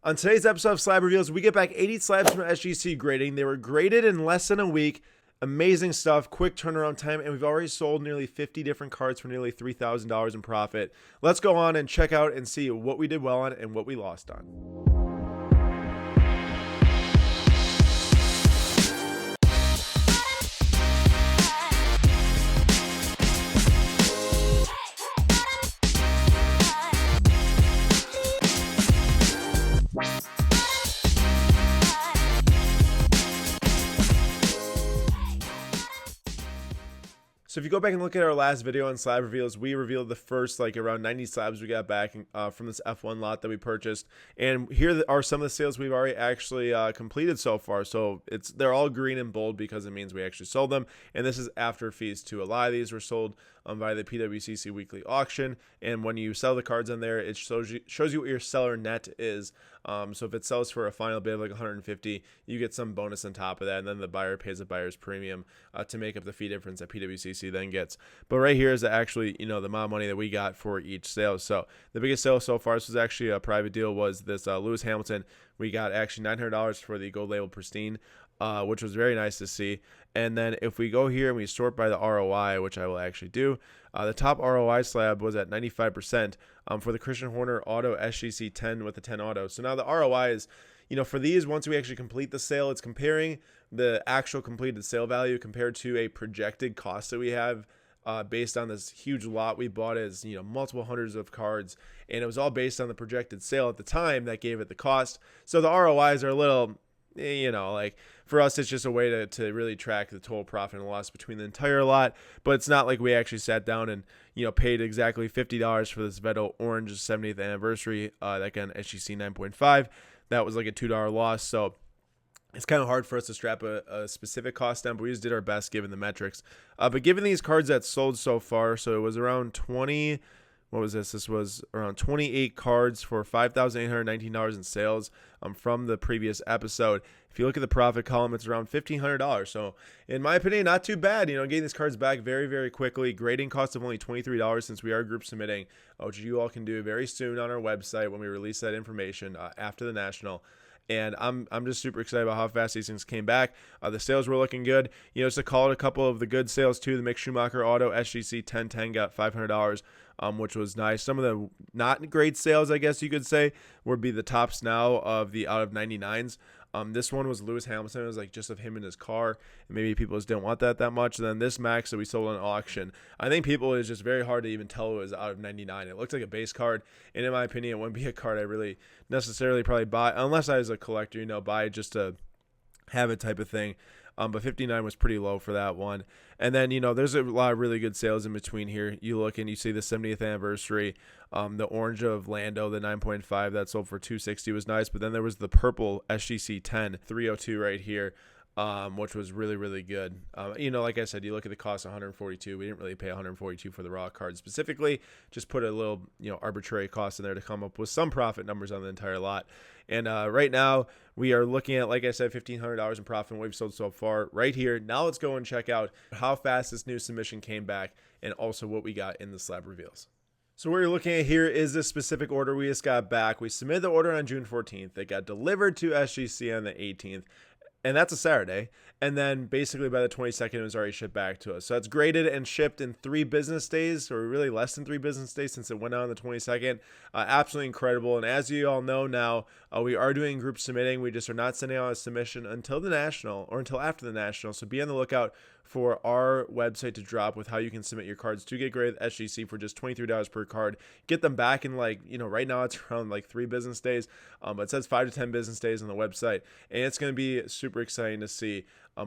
On today's episode of Slab Reveals, we get back 80 slabs from SGC grading. They were graded in less than a week. Amazing stuff, quick turnaround time, and we've already sold nearly 50 different cards for nearly $3,000 in profit. Let's go on and check out and see what we did well on and what we lost on. So if you go back and look at our last video on Slab Reveals, we revealed the first around 90 slabs we got back from this F1 lot that we purchased. And here are some of the sales we've already actually completed so far. So they're all green and bold because it means we actually sold them. And this is after fees too. A lot of these were sold via the PWCC Weekly Auction. And when you sell the cards on there, it shows you what your seller net is. So if it sells for a final bid of like 150, you get some bonus on top of that, and then the buyer pays a buyer's premium to make up the fee difference that PWCC then gets. But right here is actually the amount of money that we got for each sale. So the biggest sale so far, this was actually a private deal, was this Lewis Hamilton. We got actually $900 for the Gold Label Pristine, which was very nice to see. And then if we go here and we sort by the ROI, which I will actually do, the top ROI slab was at 95% for the Christian Horner Auto SGC 10 with the 10 Auto. So now the ROI is, for these, once we actually complete the sale, it's comparing the actual completed sale value compared to a projected cost that we have based on this huge lot we bought as, multiple hundreds of cards. And it was all based on the projected sale at the time that gave it the cost. So the ROIs are a little, for us, it's just a way to really track the total profit and loss between the entire lot. But it's not like we actually sat down and, paid exactly $50 for this Vettel Orange 70th anniversary. That got an SGC 9.5. That was like a $2 loss. So it's kind of hard for us to strap a specific cost down, but we just did our best given the metrics. But given these cards that sold so far, so it was around 20. What was this? This was around 28 cards for $5,819 in sales from the previous episode. If you look at the profit column, it's around $1,500. So in my opinion, not too bad. Getting these cards back very, very quickly. Grading cost of only $23 since we are group submitting, which you all can do very soon on our website when we release that information after the National. And I'm just super excited about how fast these things came back. The sales were looking good. Just to call it a couple of the good sales too. The Mick Schumacher Auto SGC 1010 got $500. Which was nice. Some of the not great sales, I guess you could say, would be the tops now of the out of 99s. This one was Lewis Hamilton. It was just of him in his car. And maybe people just didn't want that much. And then this Max that we sold on auction, I think people, it's just very hard to even tell it was out of 99. It looked like a base card. And in my opinion, it wouldn't be a card I really necessarily probably buy, unless I was a collector, buy just to have it type of thing. But 59 was pretty low for that one. And then, there's a lot of really good sales in between here. You look and you see the 70th anniversary, the orange of Lando, the 9.5 that sold for $260 was nice. But then there was the purple SGC 10 302 right here, which was really, really good. Like I said, you look at the cost of $142. We didn't really pay $142 for the raw card specifically. Just put a little, arbitrary cost in there to come up with some profit numbers on the entire lot. And right now we are looking at, like I said, $1,500 in profit in what we've sold so far right here. Now let's go and check out how fast this new submission came back and also what we got in the Slab Reveals. So what you're looking at here is this specific order we just got back. We submitted the order on June 14th. It got delivered to SGC on the 18th. And that's a Saturday. And then basically by the 22nd, it was already shipped back to us. So it's graded and shipped in 3 business days, or really less than 3 business days since it went out on the 22nd. Absolutely incredible. And as you all know now, we are doing group submitting. We just are not sending out a submission until the National or until after the National. So be on the lookout for our website to drop with how you can submit your cards to get graded at SGC for just $23 per card. Get them back in right now it's around 3 business days. But it says 5 to 10 business days on the website. And it's going to be super exciting to see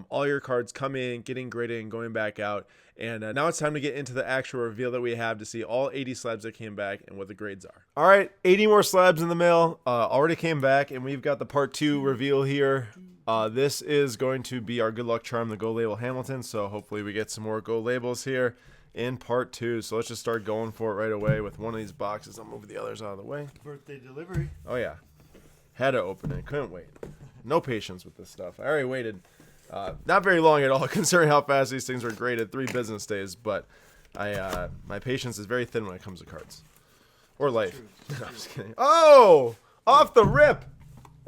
all your cards come in, getting graded, and going back out. And now it's time to get into the actual reveal that we have to see all 80 slabs that came back and what the grades are. All right, 80 more slabs in the mail. Already came back, and we've got the part 2 reveal here. This is going to be our good luck charm, the Gold Label Hamilton. So hopefully we get some more gold labels here in part 2. So let's just start going for it right away with one of these boxes. I'll move the others out of the way. Birthday delivery. Oh, yeah. Had to open it. Couldn't wait. No patience with this stuff. I already waited not very long at all, considering how fast these things were graded, 3 business days. But my patience is very thin when it comes to cards. Or life. No, I'm just kidding. Oh! Off the rip!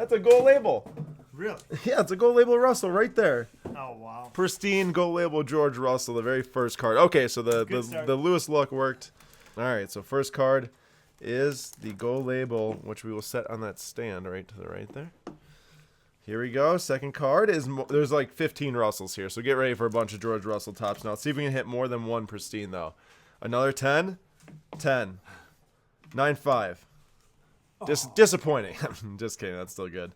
That's a Gold Label. Really? Yeah, it's a Gold Label Russell right there. Oh, wow. Pristine Gold Label George Russell, the very first card. Okay, so the Lewis look worked. All right, so first card is the Gold Label, which we will set on that stand right to the right there. Here we go. Second card is, there's like 15 Russells here, so get ready for a bunch of George Russell tops. Now, let's see if we can hit more than one Pristine, though. Another 10, 10, 9-5. Disappointing. Just kidding. That's still good.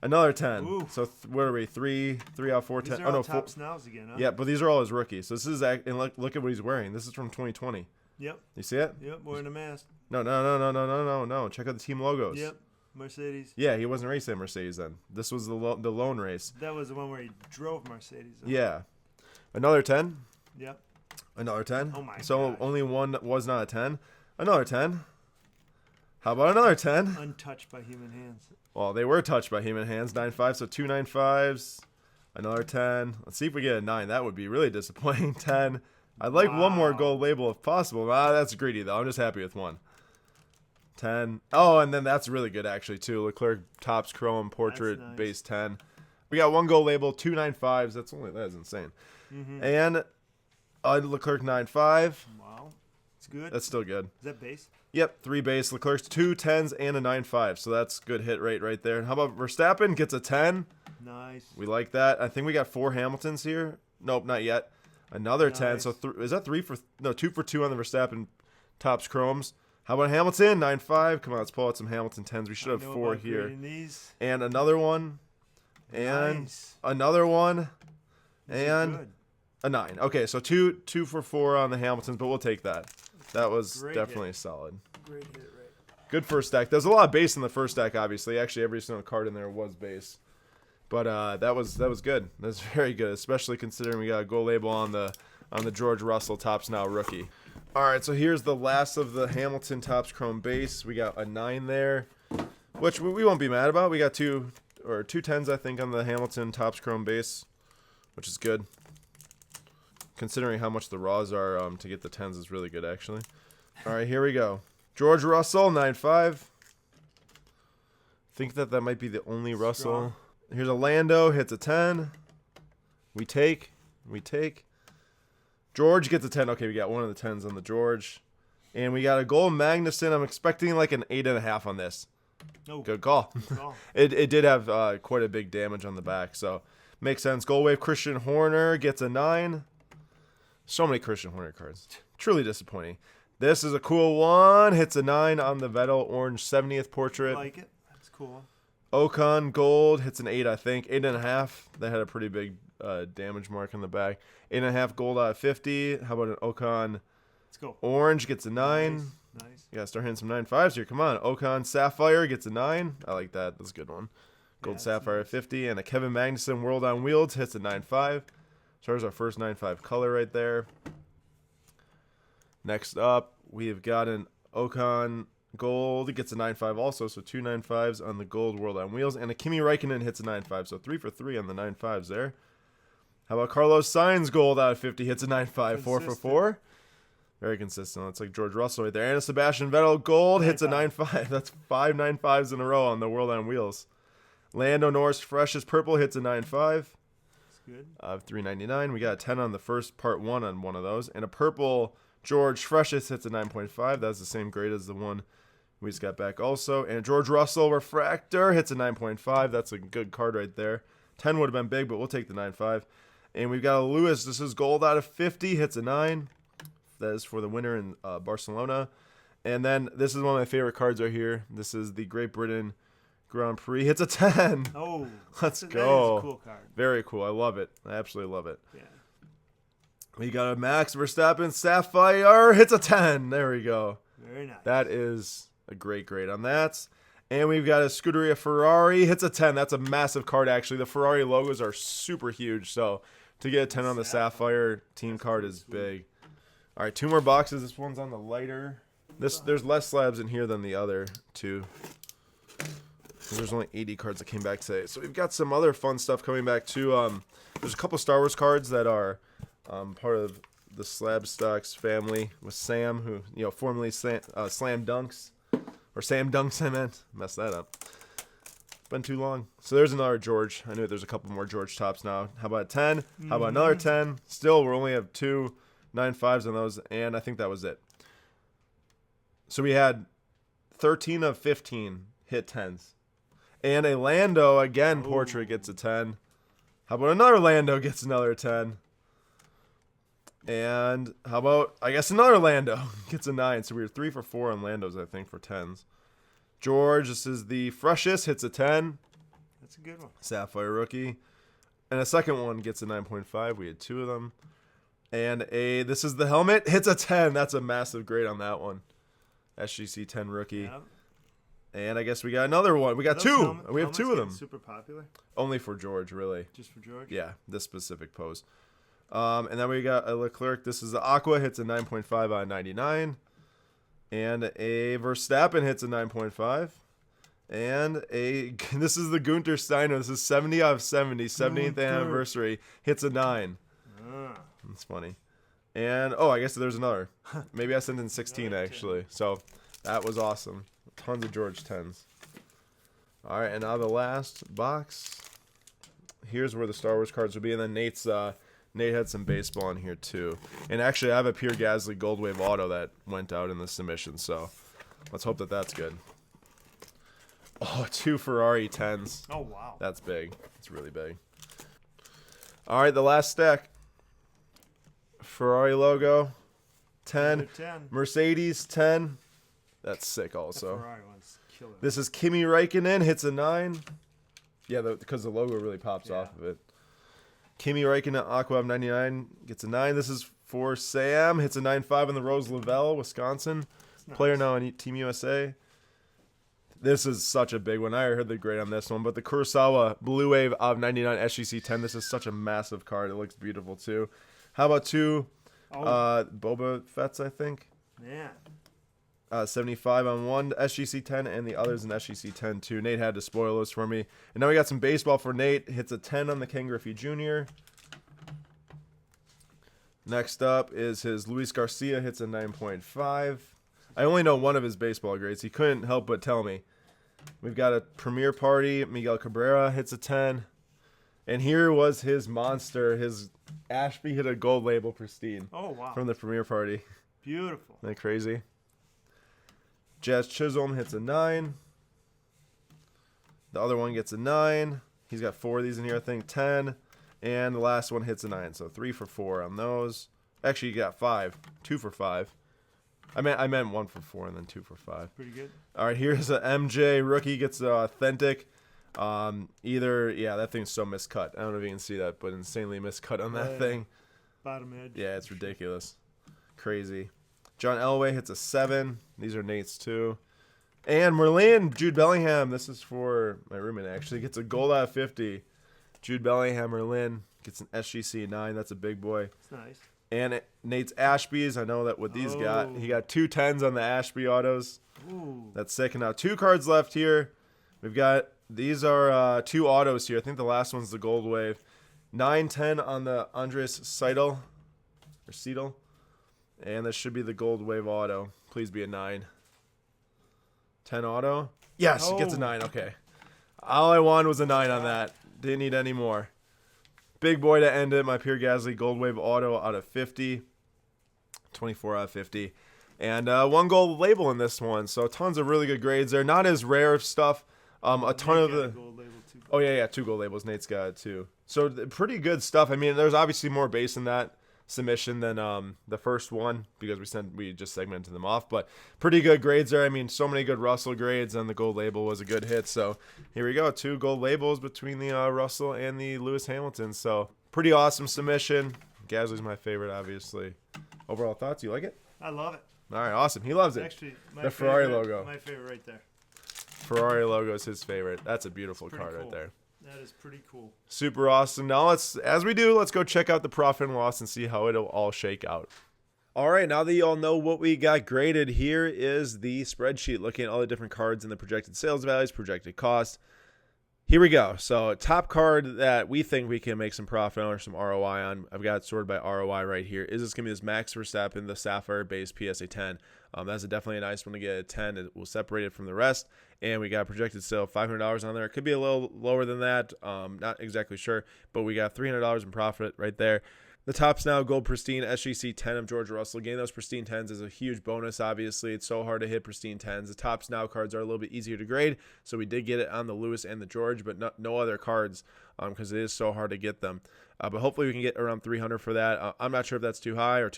Another 10. Ooh. So what are we? 3 out of 4, 10. These are all tops nows again, huh? Yeah, but these are all his rookies. So this is, and look at what he's wearing. This is from 2020. Yep. You see it? Yep, wearing a mask. No. Check out the team logos. Yep. Mercedes. Yeah, he wasn't racing Mercedes then. This was the lone race. That was the one where he drove Mercedes. Yeah. Another 10. Yep. Another 10. Oh my god. So only one was not a 10. Another 10. How about another 10? Untouched by human hands. Well, they were touched by human hands. 9-5, so 2 9-5s. Another 10. Let's see if we get a 9. That would be really disappointing. 10. I'd like one more Gold Label if possible. That's greedy, though. I'm just happy with one. 10. Oh, and then that's really good, actually, too. Leclerc Topps Chrome Portrait nice. Base 10. We got one Gold Label, 2 9-5s. That is insane. And Leclerc 9-5. Wow. It's good. That's still good. Is that base? Yep, 3 base. Leclerc's 2 10s and a 9-5. So that's good hit rate right there. And how about Verstappen gets a 10? Nice. We like that. I think we got 4 Hamiltons here. Nope, not yet. Another nice. 10. So is that 2 for 2 on the Verstappen Topps Chromes? How about Hamilton? 9-5. Come on, let's pull out some Hamilton 10s. We should have 4 here. These. And another one. And nice. another one. And good. a 9. Okay, so 2 for 4 on the Hamiltons, but we'll take that. That was great definitely hit. Solid. Great hit rate. Good first stack. There's a lot of base in the first stack, obviously. Actually, every single card in there was base. But that was good. That's very good, especially considering we got a Gold Label on the George Russell Topps Now rookie. All right, so here's the last of the Hamilton Topps Chrome base. We got a 9 there, which we won't be mad about. We got 2 10s, I think, on the Hamilton Topps Chrome base, which is good. Considering how much the raws are, to get the 10s is really good, actually. All right, here we go. George Russell, 9-5. Think that might be the only Russell. Here's a Lando, hits a 10. We take. George gets a 10. Okay, we got one of the 10s on the George. And we got a gold Magnuson. I'm expecting like an 8.5 on this. Oh, good call. It did have quite a big damage on the back, so makes sense. Gold Wave Christian Horner gets a 9. So many Christian Horner cards. Truly disappointing. This is a cool one. Hits a 9 on the Vettel Orange 70th portrait. I like it. That's cool. Ocon Gold hits an 8, I think. 8.5. That had a pretty big damage mark on the back. 8.5 gold out of 50. How about an Ocon Let's go. Orange gets a 9. Nice. You got to start hitting some 9.5s here. Come on. Ocon Sapphire gets a 9. I like that. That's a good one. Gold Sapphire nice. 50. And a Kevin Magnuson World on Wheels hits a 9.5. So there's our first 9.5 color right there. Next up, we've got an Ocon Gold. It gets a 9.5 also, so 2 9.5s on the Gold World on Wheels. And a Kimi Räikkönen hits a 9.5, so 3 for 3 on the 9.5s there. How about Carlos Sainz Gold out of 50 hits a 9.5, 4 for 4. Very consistent. That's like George Russell right there. And a Sebastian Vettel Gold hits a 9.5. That's 5 9.5s in a row on the World on Wheels. Lando Norris Freshest Purple hits a 9.5. Good. 399. We got a 10 on the first part 1 on one of those, and a purple George Freshest hits a 9.5. That's the same grade as the one we just got back also. And a George Russell Refractor hits a 9.5. That's a good card right there. 10 would have been big, but we'll take the 9.5. And we've got a Lewis. This is gold out of 50. Hits a 9. That is for the winner in Barcelona. And then this is one of my favorite cards right here. This is the Great Britain Grand Prix. Hits a 10. Oh, let's go. That is a cool card. Very cool. I love it. I absolutely love it. Yeah. We got a Max Verstappen Sapphire. Hits a 10. There we go. Very nice. That is a great grade on that. And we've got a Scuderia Ferrari. Hits a 10. That's a massive card, actually. The Ferrari logos are super huge. So to get a 10 on the Sapphire team card is big. All right, 2 more boxes. This one's on the lighter. There's less slabs in here than the other 2. There's only 80 cards that came back today. So we've got some other fun stuff coming back too. There's a couple Star Wars cards that are part of the SlabStox family with Sam, who formerly Slam Dunks, or Sam Dunks. I meant messed that up. been too long. So there's another George. I knew there's a couple more George tops now. How about 10? How about another 10? Still, we only have 2 9.5s on those, and I think that was it. So we had 13 of 15 hit 10s. And a Lando, again, portrait gets a 10. How about another Lando gets another 10? And how about, I guess, another Lando gets a 9. So we were 3 for 4 on Landos, I think, for 10s. George, this is the freshest, hits a 10. That's a good one. Sapphire rookie. And a second one gets a 9.5. We had 2 of them. And this is the helmet, hits a 10. That's a massive grade on that one. SGC 10 rookie. Yep. And I guess we got another one. We got 2. We have 2 of them. Super popular. Only for George, really. Just for George? Yeah, this specific pose. And then we got a Leclerc. This is the Aqua, hits a 9.5 out of 99. And a Verstappen hits a 9.5. And this is the Gunter Steiner. This is 70 out of 70, 70th anniversary. Hits a 9. That's funny. And, I guess there's another. Maybe I sent in 16, actually. So, that was awesome. Tons of George 10s. All right, and now the last box. Here's where the Star Wars cards will be. And then Nate had some baseball in here, too. And actually, I have a Pierre Gasly Gold Wave Auto that went out in the submission. So, let's hope that that's good. 2 Ferrari 10s. Oh, wow. That's big. It's really big. All right, the last stack. Ferrari logo, 10. 10. Mercedes, 10. That's sick also. The Ferrari one's killer. This is Kimi Räikkönen, hits a 9. Yeah, because the logo really pops off of it. Kimi Räikkönen, Aqua 99, gets a 9. This is for Sam, hits a 9.5 in the Rose Lavelle, Wisconsin. Nice. Player now on Team USA. This is such a big one. I heard the grade on this one, but the Kurosawa Blue Wave of 99 SGC 10. This is such a massive card. It looks beautiful too. How about 2 Boba Fett's, I think? Yeah. 75 on one SGC 10, and the other's an SGC 10 too. Nate had to spoil those for me. And now we got some baseball for Nate. Hits a 10 on the Ken Griffey Jr. Next up is his Luis Garcia. Hits a 9.5. I only know one of his baseball grades. He couldn't help but tell me. We've got a Premier Party. Miguel Cabrera hits a 10. And here was his monster. His Ashby hit a Gold Label Pristine. Oh, wow. From the Premier Party. Beautiful. Isn't that crazy? Jazz Chisholm hits a 9. The other one gets a 9. He's got 4 of these in here, I think. 10. And the last one hits a 9. So 3 for 4 on those. Actually, you got 5. 2 for 5. I meant 1 for 4 and then 2 for 5. Pretty good. All right, here's a MJ rookie. Gets the authentic. That thing's so miscut. I don't know if you can see that, but insanely miscut on that thing. Bottom edge. Yeah, it's ridiculous. Crazy. John Elway hits a 7. These are Nate's too. And Merlin, Jude Bellingham. This is for my roommate, actually. Gets a gold out of 50. Jude Bellingham, Merlin. Gets an SGC 9. That's a big boy. It's nice. And Nate's Ashby's. I know that what these got. He got 2 10s on the Ashby autos. Ooh. That's sick. And now 2 cards left here. We've got, these are 2 autos here. I think the last one's the Gold Wave. 9-10 on the Andres Seidel. Or Seidel. And this should be the Gold Wave auto. Please be a 9. 10 auto. Yes, it gets a 9. Okay. All I wanted was a 9 on that. Didn't need any more. Big boy to end it. My Pierre Gasly Gold Wave auto out of 50. 24 out of 50. And 1 gold label in this one. So tons of really good grades there. Not as rare stuff. A ton of the... Gold label too. Oh, yeah, 2 gold labels. Nate's got it too. So pretty good stuff. I mean, there's obviously more base in that submission than the first one because we just segmented them off, but pretty good grades there. I mean, so many good Russell grades, and the gold label was a good hit. So here we go, 2 gold labels between the Russell and the Lewis Hamilton. So pretty awesome submission. Gasly's my favorite, obviously. Overall thoughts? You like it? I love it. All right, awesome. He loves it. Actually, the Ferrari logo. My favorite right there. Ferrari logo is his favorite. That's a beautiful card cool. right there. That is pretty cool. Super awesome. Now let's go check out the profit and loss and see how it'll all shake out. All right, now that you all know what we got graded, here is the spreadsheet looking at all the different cards and the projected sales values, projected cost. Here we go. So top card that we think we can make some profit on or some ROI on. I've got it sorted by ROI right here. Is this going to be this Max Verstappen, the Sapphire base PSA 10? That's definitely a nice one to get a 10. It will separate it from the rest. And we got a projected sale of $500 on there. It could be a little lower than that. Not exactly sure, but we got $300 in profit right there. The Topps Now Gold Pristine SGC 10 of George Russell. Getting those Pristine 10s is a huge bonus, obviously. It's so hard to hit Pristine 10s. The Topps Now cards are a little bit easier to grade, so we did get it on the Lewis and the George, but no other cards because it is so hard to get them. But hopefully we can get around 300 for that. I'm not sure if that's too high or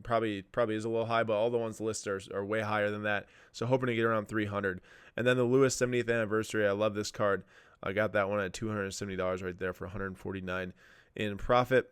probably is a little high, but all the ones listed are way higher than that. So hoping to get around 300. And then the Lewis 70th anniversary. I love this card. I got that one at $270 right there for $149 in profit.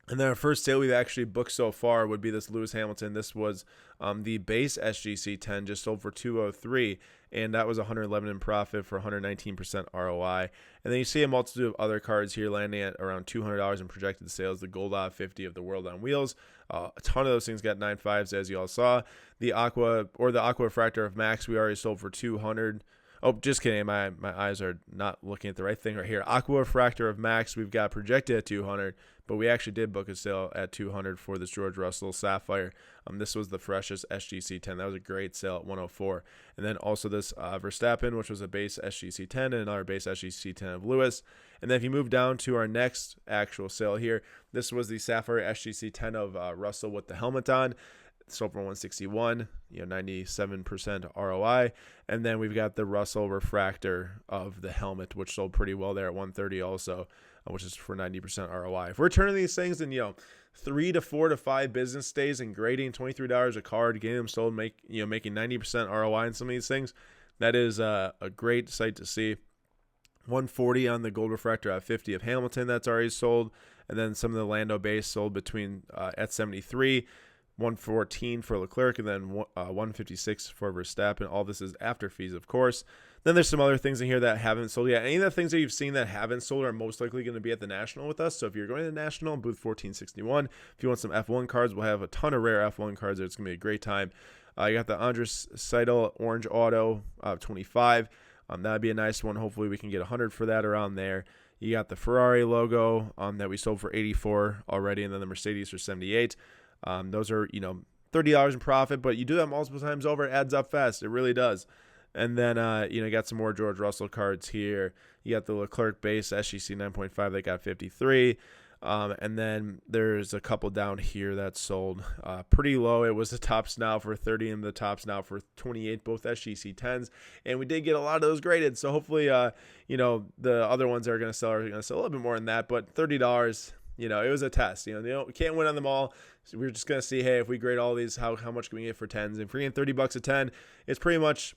And then our first sale we've actually booked so far would be this Lewis Hamilton. This was the base SGC 10, just sold for $203, and that was $111 in profit for 119% ROI. And then you see a multitude of other cards here landing at around $200 in projected sales. The Gold Label 50 of the World on Wheels. A ton of those things got 9.5s, as you all saw. The Aqua Refractor of Max we already sold for $200. Oh, just kidding. My eyes are not looking at the right thing right here. Aqua Refractor of Max, we've got projected at $200, but we actually did book a sale at $200 for this George Russell Sapphire. This was the freshest SGC 10. That was a great sale at $104. And then also this Verstappen, which was a base SGC 10 and another base SGC 10 of Lewis. And then if you move down to our next actual sale here, this was the Sapphire SGC 10 of Russell with the helmet on. Sold for 161, 97% ROI. And then we've got the Russell Refractor of the helmet, which sold pretty well there at 130 also, which is for 90% ROI. If we're turning these things in, 3 to 4 to 5 business days and grading $23 a card, getting them sold, making 90% ROI on some of these things, that is a great sight to see. 140 on the Gold Refractor at 50 of Hamilton that's already sold. And then some of the Lando base sold between at 73. 114 for Leclerc, and then 156 for Verstappen. All this is after fees, of course. Then there's some other things in here that haven't sold yet. Any of the things that you've seen that haven't sold are most likely going to be at the National with us. So if you're going to the National, booth 1461, if you want some F1 cards, we'll have a ton of rare F1 cards there. It's going to be a great time. You got the Andres Seidel Orange Auto 25. That would be a nice one. Hopefully we can get 100 for that around there. You got the Ferrari logo that we sold for 84 already, and then the Mercedes for 78. Those are, $30 in profit, but you do that multiple times over, it adds up fast. It really does. And then, you got some more George Russell cards here. You got the Leclerc base SGC 9.5 that got 53. And then there's a couple down here that sold pretty low. It was the Topps Now for 30 and the Topps Now for 28, both SGC 10s. And we did get a lot of those graded. So hopefully, the other ones that are going to sell a little bit more than that. But $30, it was a test. We can't win on them all. So we're just going to see, hey, if we grade all these, how much can we get for 10s? And if we're getting $30 a 10, it's pretty much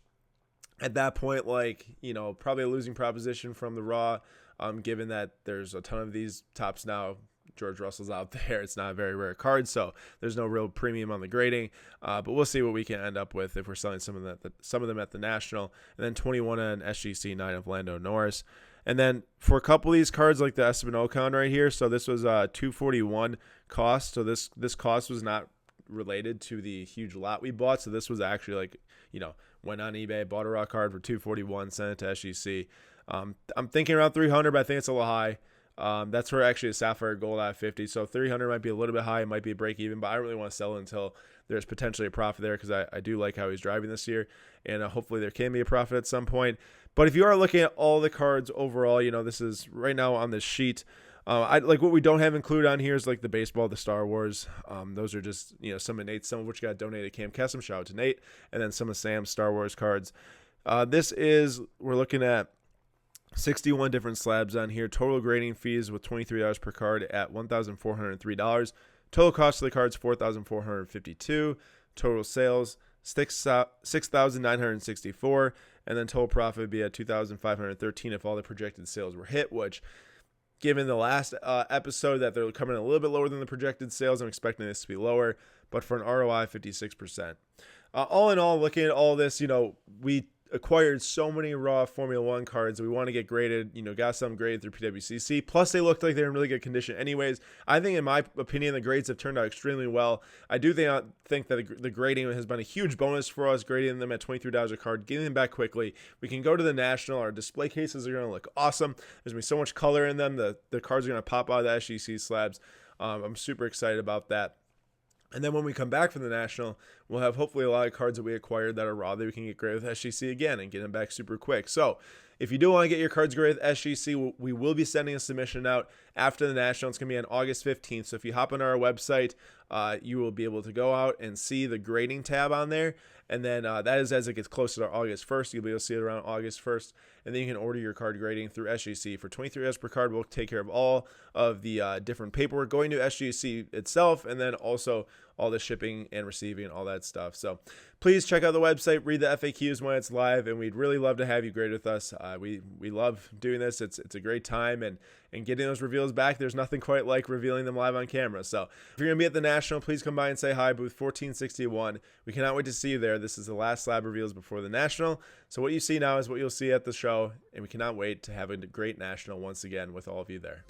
at that point, probably a losing proposition from the raw, given that there's a ton of these Topps Now. George Russell's out there. It's not a very rare card, so there's no real premium on the grading. But we'll see what we can end up with if we're selling some of them at the National. And then 21 on SGC 9 of Lando Norris. And then for a couple of these cards, like the Esteban Ocon right here, so this was $241 cost. So this cost was not related to the huge lot we bought. So this was actually went on eBay, bought a raw card for $241, sent it to SGC. I'm thinking around 300, but I think it's a little high. That's for actually a Sapphire Gold at 50. So 300 might be a little bit high. It might be a break even, but I don't really want to sell it until there's potentially a profit there because I do like how he's driving this year. And hopefully there can be a profit at some point. But if you are looking at all the cards overall, this is right now on this sheet. I like what we don't have included on here is like the baseball, the Star Wars. Those are just, some of Nate's, some of which got donated to Cam Kessam. Shout out to Nate. And then some of Sam's Star Wars cards. We're looking at 61 different slabs on here. Total grading fees with $23 per card at $1,403. Total cost of the cards $4,452. Total sales $6,964. And then total profit would be at $2,513 if all the projected sales were hit, which given the last episode that they're coming in a little bit lower than the projected sales, I'm expecting this to be lower, but for an ROI, 56%. All in all, looking at all this, we acquired so many raw Formula One cards that we want to get graded, got some graded through PWCC. Plus, they looked like they're in really good condition anyways. I think, in my opinion, the grades have turned out extremely well. I do think that the grading has been a huge bonus for us, grading them at $23 a card, getting them back quickly. We can go to the National. Our display cases are going to look awesome. There's going to be so much color in them. The cards are going to pop out of the SGC slabs. I'm super excited about that. And then when we come back from the National, we'll have hopefully a lot of cards that we acquired that are raw that we can get graded with SGC again and get them back super quick. So if you do want to get your cards graded with SGC, we will be sending a submission out after the National. It's going to be on August 15th. So if you hop on our website, you will be able to go out and see the grading tab on there. And then that is as it gets closer to August 1st. You'll be able to see it around August 1st. And then you can order your card grading through SGC. For $23 per card, we'll take care of all of the different paperwork going to SGC itself, and then also all the shipping and receiving and all that stuff. So please check out the website, read the FAQs when it's live, and we'd really love to have you grade with us. We love doing this. It's a great time, and getting those reveals back, there's nothing quite like revealing them live on camera. So if you're going to be at the National, please come by and say hi, booth 1461. We cannot wait to see you there. This is the last Slab Reveals before the National. So what you see now is what you'll see at the show, and we cannot wait to have a great National once again with all of you there.